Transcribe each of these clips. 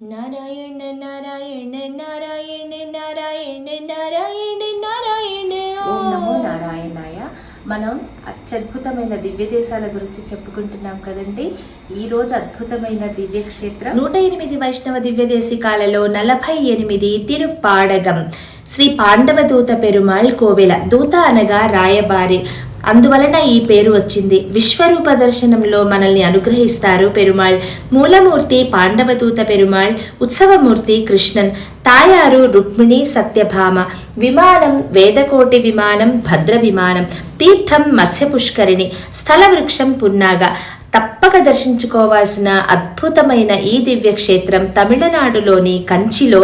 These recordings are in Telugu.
నారాయణ నారాయణ నారాయణ నారాయణ నారాయణ నారాయణ. ఓం నమో నారాయణాయ. మనం అత్యద్భుతమైన దివ్య దేశాల గురించి చెప్పుకుంటున్నాం కదండి. ఈ రోజు అద్భుతమైన దివ్య క్షేత్రం 108 వైష్ణవ దివ్య దేశికాలలో 48 తిరుప్పాడగం. శ్రీ పాండవదూత పెరుమాళ్ కోవెల. దూత అనగా రాయబారి, అందువలన ఈ పేరు వచ్చింది. విశ్వరూప దర్శనంలో మనల్ని అనుగ్రహిస్తారు పెరుమాళ్. మూలమూర్తి పాండవదూత పెరుమాళ్, ఉత్సవమూర్తి కృష్ణన్, తాయారు రుక్మిణి సత్యభామ. విమానం వేదకోటి విమానం, భద్ర విమానం. తీర్థం మత్స్య పుష్కరిణి, స్థల వృక్షం పున్నాగ. తప్పక దర్శించుకోవాల్సిన అద్భుతమైన ఈ దివ్య క్షేత్రం తమిళనాడులోని కంచిలో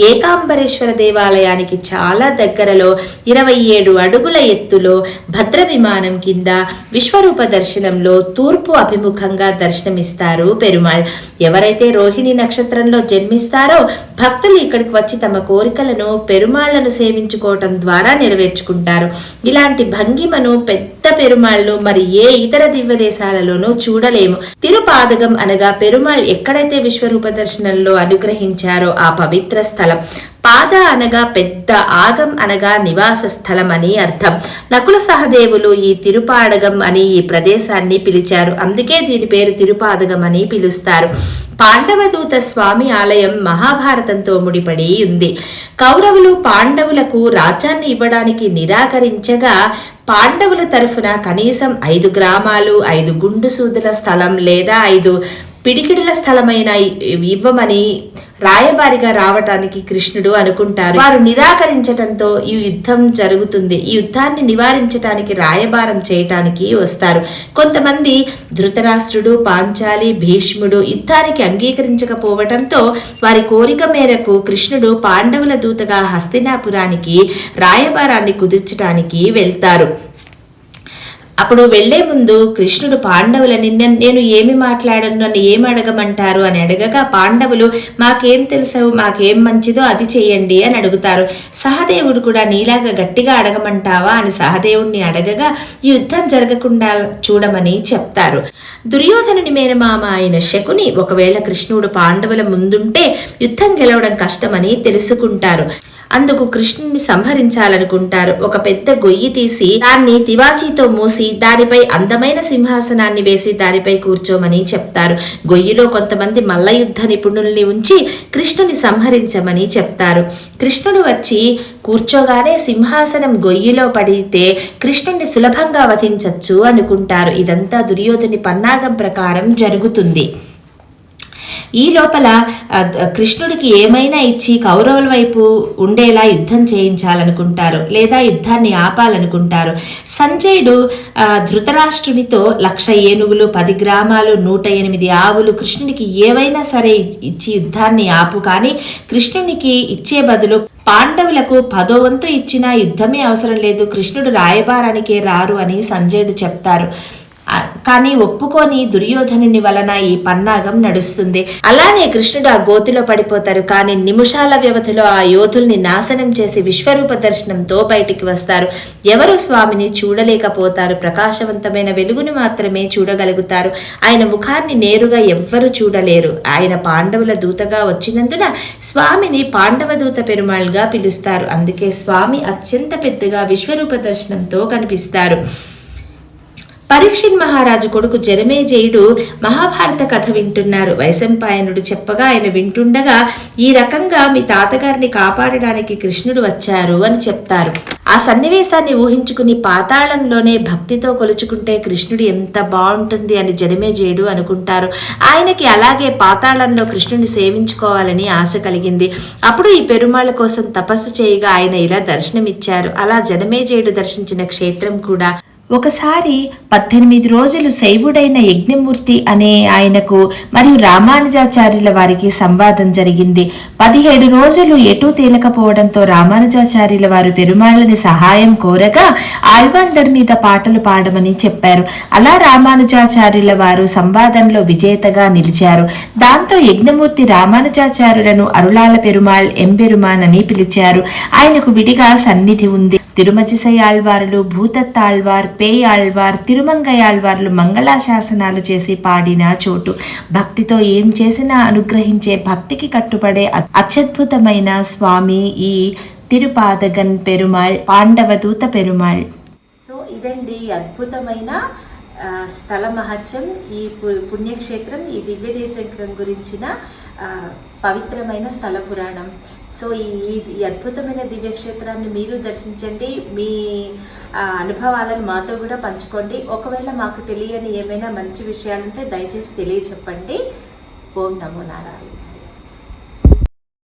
ఏకాంబరేశ్వర దేవాలయానికి చాలా దగ్గరలో 27 అడుగుల ఎత్తులో భద్ర విమానం కింద విశ్వరూప దర్శనంలో తూర్పు అభిముఖంగా దర్శనమిస్తారు పెరుమాళ్. ఎవరైతే రోహిణి నక్షత్రంలో జన్మిస్తారో భక్తులు ఇక్కడికి వచ్చి తమ కోరికలను పెరుమాళ్లను సేవించుకోవటం ద్వారా నెరవేర్చుకుంటారు. ఇలాంటి భంగిమను పెద్ద పెరుమాళ్లు మరి ఏ ఇతర దివ్య దేశాలలోనూ చూడలేము. తిరుపాదగం అనగా పెరుమాళ్ ఎక్కడైతే విశ్వరూప దర్శనంలో అనుగ్రహించారో ఆ పవిత్ర స్థలం. పాద అనగా పెద్ద, ఆగం అనగా నివాస స్థలం అని అర్థం. నకుల సహదేవులు ఈ తిరుపాడగం అని ఈ ప్రదేశాన్ని పిలిచారు. అందుకే దీని పేరు తిరుపాదగం అని పిలుస్తారు. పాండవదూత స్వామి ఆలయం మహాభారతంతో ముడిపడి ఉంది. కౌరవులు పాండవులకు రాజ్యాన్ని ఇవ్వడానికి నిరాకరించగా పాండవుల తరఫున కనీసం 5 గ్రామాలు, 5 గుండు సూదుల స్థలం లేదా 5 పిడికిడుల స్థలమైన ఇవ్వమని రాయబారిగా రావటానికి కృష్ణుడు అనుకుంటారు. వారు నిరాకరించటంతో ఈ యుద్ధం జరుగుతుంది. ఈ యుద్ధాన్ని నివారించటానికి రాయబారం చేయటానికి వస్తారు. కొంతమంది ధృతరాష్ట్రుడు, పాంచాలి, భీష్ముడు యుద్ధానికి అంగీకరించకపోవటంతో వారి కోరిక మేరకు కృష్ణుడు పాండవుల దూతగా హస్తినాపురానికి రాయబారాన్ని కుదిర్చడానికి వెళ్తారు. అప్పుడు వెళ్లే ముందు కృష్ణుడు పాండవులని నేను ఏమి మాట్లాడను, నన్ను ఏమి అడగమంటారు అని అడగగా పాండవులు మాకేం తెలుసు, మాకేం మంచిదో అది చెయ్యండి అని అడుగుతారు. సహదేవుడు కూడా నీలాగా గట్టిగా అడగమంటావా అని సహదేవుడిని అడగగా యుద్ధం జరగకుండా చూడమని చెప్తారు. దుర్యోధనుని మేనమామ అయిన శకుని ఒకవేళ కృష్ణుడు పాండవుల ముందుంటే యుద్ధం గెలవడం కష్టమని తెలుసుకుంటారు. అందుకు కృష్ణుని సంహరించాలనుకుంటారు. ఒక పెద్ద గొయ్యి తీసి దాన్ని తివాచీతో మూసి దానిపై అందమైన సింహాసనాన్ని వేసి దానిపై కూర్చోమని చెప్తారు. గొయ్యిలో కొంతమంది మల్ల యుద్ధ నిపుణుల్ని ఉంచి కృష్ణుని సంహరించమని చెప్తారు. కృష్ణుడు వచ్చి కూర్చోగానే సింహాసనం గొయ్యిలో పడితే కృష్ణుణ్ణి సులభంగా వధించచ్చు అనుకుంటారు. ఇదంతా దుర్యోధని పన్నాగం ప్రకారం జరుగుతుంది. ఈ లోపల కృష్ణుడికి ఏమైనా ఇచ్చి కౌరవుల వైపు ఉండేలా యుద్ధం చేయించాలనుకుంటారు లేదా యుద్ధాన్ని ఆపాలనుకుంటారు. సంజయుడు ధృతరాష్ట్రునితో 1,00,000 ఏనుగులు, 10 గ్రామాలు, 108 ఆవులు కృష్ణుడికి ఏవైనా సరే ఇచ్చి యుద్ధాన్ని ఆపు, కానీ కృష్ణునికి ఇచ్చే బదులు పాండవులకు 10వ వంతు ఇచ్చినా యుద్ధమే అవసరం లేదు, కృష్ణుడు రాయబారానికే రారు అని సంజయుడు చెప్తారు. కానీ ఒప్పుకొని దుర్యోధనుని వలన ఈ పన్నాగం నడుస్తుంది. అలానే కృష్ణుడు ఆ గోతిలో పడిపోతారు. కానీ నిమిషాల వ్యవధిలో ఆ యోధుల్ని నాశనం చేసి విశ్వరూప దర్శనంతో బయటికి వస్తారు. ఎవరు స్వామిని చూడలేకపోతారు, ప్రకాశవంతమైన వెలుగును మాత్రమే చూడగలుగుతారు. ఆయన ముఖాన్ని నేరుగా ఎవ్వరు చూడలేరు. ఆయన పాండవుల దూతగా వచ్చినందున స్వామిని పాండవ దూత పెరుమాళ్గా పిలుస్తారు. అందుకే స్వామి అత్యంత పెద్దగా విశ్వరూప దర్శనంతో కనిపిస్తారు. పరీక్షిత్ మహారాజు కొడుకు జనమేజయుడు మహాభారత కథ వింటున్నారు. వైశంపాయనుడు చెప్పగా ఆయన వింటుండగా ఈ రకంగా మీ తాతగారిని కాపాడడానికి కృష్ణుడు వచ్చారు అని చెప్తారు. ఆ సన్నివేశాన్ని ఊహించుకుని పాతాళంలోనే భక్తితో కొలుచుకుంటే కృష్ణుడు ఎంత బాగుంటుంది అని జనమేజయుడు అనుకుంటారు. ఆయనకి అలాగే పాతాళంలో కృష్ణుడిని సేవించుకోవాలని ఆశ కలిగింది. అప్పుడు ఈ పెరుమాళ్ళ కోసం తపస్సు చేయగా ఆయన ఇలా దర్శనమిచ్చారు. అలా జనమేజయుడు దర్శించిన క్షేత్రం కూడా. ఒకసారి 18 రోజులు శైవుడైన యజ్ఞమూర్తి అనే ఆయనకు మరియు రామానుజాచార్యుల వారికి సంవాదం జరిగింది. 17 రోజులు ఎటూ తేలకపోవడంతో రామానుజాచార్యుల వారు పెరుమాళ్ళని సహాయం కోరగా ఆల్వాండర్ మీద పాటలు పాడమని చెప్పారు. అలా రామానుజాచార్యుల వారు సంవాదంలో విజేతగా నిలిచారు. దాంతో యజ్ఞమూర్తి రామానుజాచార్యులను అరుళాల పెరుమాళ్ ఎంబెరుమాన్ అని పిలిచారు. ఆయనకు విడిగా సన్నిధి ఉంది. తిరుమజిసయాళ్వార్లు, భూతత్తాళ్వార్, పేయాళ్వార్, తిరుమంగయాళ్వార్లు మంగళాశాసనాలు చేసి పాడిన చోటు. భక్తితో ఏం చేసినా అనుగ్రహించే, భక్తికి కట్టుబడే అత్యద్భుతమైన స్వామి ఈ తిరుపాదగన్ పెరుమాళ్, పాండవదూత పెరుమాళ్. సో ఇదండి అద్భుతమైన స్థల మహత్యం, ఈ పుణ్యక్షేత్రం, ఈ దివ్య దేశం గురించిన పవిత్రమైన స్థల పురాణం. సో ఈ అద్భుతమైన దివ్యక్షేత్రాన్ని మీరు దర్శించండి, మీ అనుభవాలను మాతో కూడా పంచుకోండి. ఒకవేళ మాకు తెలియని ఏమైనా మంచి విషయాలుంటే దయచేసి తెలియచెప్పండి. ఓం నమో నారాయణ.